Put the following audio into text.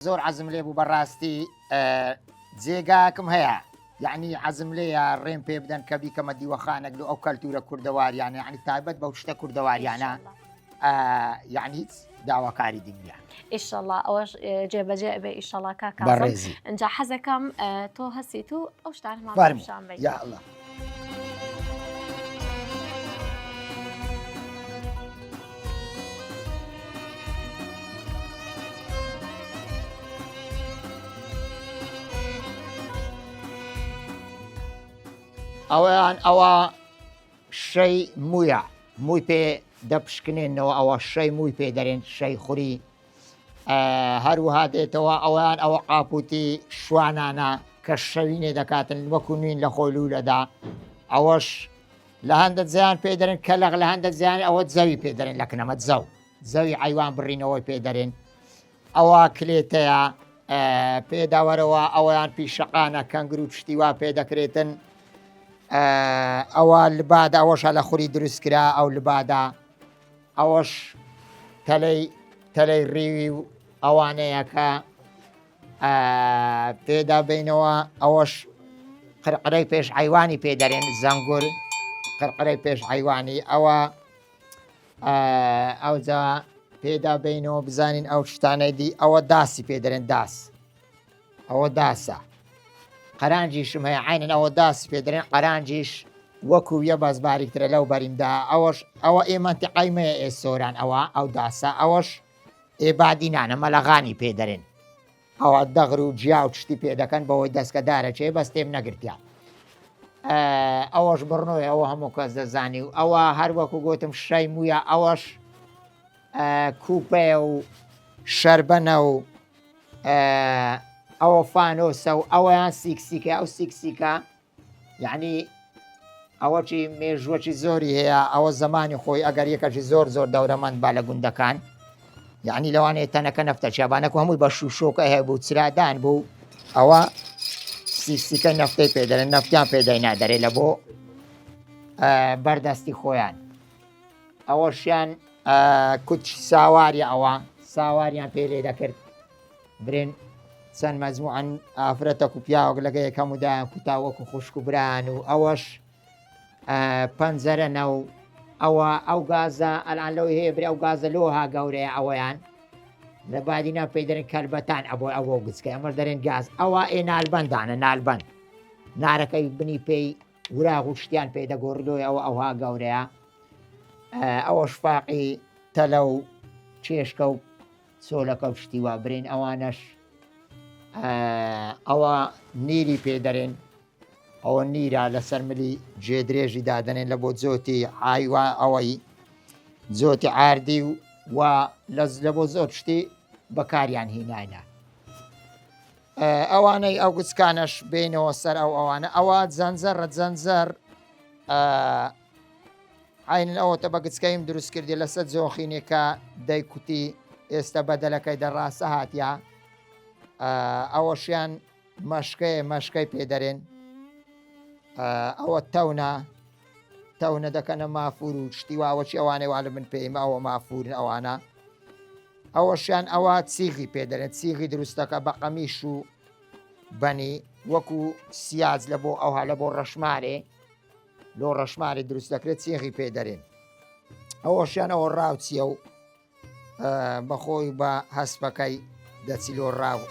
زۆر عەزم لێ بوو بەڕاستی جێگاکم هەیە، یعنی عەزم لێیە ڕێم پێ بدەن کە بیکەمە دیوەخانێک لە ئەو کەلتورە کوردەواریانە، یعنی تایبەت بەو شتە کوردەواریانە، یعنی هیچ داواکاری دی نییە. ئیشەڵڵا ئەوەش جێبەجێ بێ ئیشەڵڵا کاکا بەڕێزی ئەجا حەزەکەم تۆ هەسیت و ئەو شتانمان فەرموو پیشان بێ. یا ئەڵڵا. ئەویان ئەوە شەی مویە، مووی پێ دەپشکنێنەوە، ئەوە شەی مووی پێ دەرێن، شەی خوری هەروەها دێتەوە. ئەویان ئەوە قاپوتی شوانانە کە شەوینێ دەکاتن وەکو نوین لە خۆلوولەدا، ئەوەش لە هەندە جیان پێ دەرێن کەلەغ، لە هەندە جیان ئەوە جەوی پێ دەرێن لە کنەمە زەوی حەیوان بڕینەوەی پێ دەرێن. ئەوە کلێتەیە پێداوەرەوە، ئەوەیان پیشەقانە کەنگر و شتی وا پێ دەکرێتن. ئەوە لبادە، ئەوەش لە خوری دروستکرا، ئەو لبادە ئەوەش تەلەی ڕیوی و ئەوانەیە کە پێدا بینەوە. ئەوەش قرقرەی پێش حەیوانی پێ دەرێن، زەنگور قرقرەی پێش حەیوانی. ئەوجا پێدا بینەوە بزانین ئەو شتانەی دی. ئەوە داسی پێ دەرێن، داس، ئەوە داسە. قەرانجیشم هەیە عینەن ئەوە داسی پێ دەرێن، قەرانجیش وەکو یە بەس باریکترە لەو بەریمدا. ئەوە ئێمەنتیقەی مەیە ئێسۆران، ئەو داسە. ئەوەش ئێبادینانە، مەلەغانی پێ دەرێن، ئەوە دەغر و جیا و شتی پێ دەکەن بەوەی دەستکەدارە چێ بەس تێم نەگرتیا. ئەوەش بڕنۆی، ئەوە هەموو کەس دەزانی. و ئەوە هەر وەکو گوتم شەی مویە، ئەوەش کوپەیە و شەربەنە و ئەوە فانۆسە و ئەوەیان سیکسیکە. ئەو سیکسیکە یعنی ئەوە چی مێژوەکی زۆری هەیە، ئەوە زمانی خۆی ئەگەر یەکەشی زۆر دەورەمەند با لە گوندەکان، یعنی لەوانەیە تەنەکە نەفتە چابانەکە هەمووی بە شوشۆکە هەیە بوو، چرادان بوو، ئەوە سیکسیکە نەفتەی پێ دەرێن، نەفتیان پێدای نادەرێ لە بۆ بەردەستی خۆیان. ئەوەشیان کوچ ساواری، ئەوە ساواریان پێ لێ دەکرد برێن چەند مەجموعەن ئافرەتەک و پیاوەک لەگە یەکەم ودایان کوتاوەکو خوشک و بران. و ئەوەش پەنجەرەنە و ئەو گازە ئەلان لەوەی هەیە برێ، ئەو گازە لۆها گەورەیە. ئەوەیان لە بادینا پێی دەرێن کەلبەتان، ئەوە گچکە ئەمە دەرێن گاز. ئەوە نالبەندانە، نالبەند نارەکەی بنی پێی وراغ و شتیان پێ دەگۆڕدۆی، ئەوها گەورەیە. ئەوە شفاقی تەلە و چێشکە و سۆلەکە و شتی وا برین. ئەوانەش ئەوە نیری پێ دەرێن، ئەوە نیرە لەسەر ملی جێدرێژی دادەنێن لە بۆ جۆتی حایوا، ئەوەی جۆتی ئاردی و لە بۆ زۆر شتی بەکاریان هیناینە. ئەوانەی ئەو گچکانەش بینەوە سەر ئەوانە. ئەوە جەنجەر عینن ئەوەتە بە گچکەیم دروست کردی لەسەر جۆخینێکە دەیکوتی ئێستا بەدەلەکەی دەڕاستە هاتیە. ئەوەشیان مەشکەی پێ دەرێن. ئەوە تەونە دەکەنە مافور و شتی واوەچی ئەوانەی وا لە من پێیم ئەوە مافورن. ئەوانە ئەوەشیان ئەوە چیغی پێ دەرێن، چیغی دروستەکە بە قەمیش و بەنی وەکو سیاج لە بۆ ئەوها لە بۆ ڕەشمارێ دروست دەکرێت، چیغی پێ دەرێن. ئەوەشیان ئەوە ڕاوچیە و بەخۆی بە هەسپەکەی دەچی لۆ ڕاو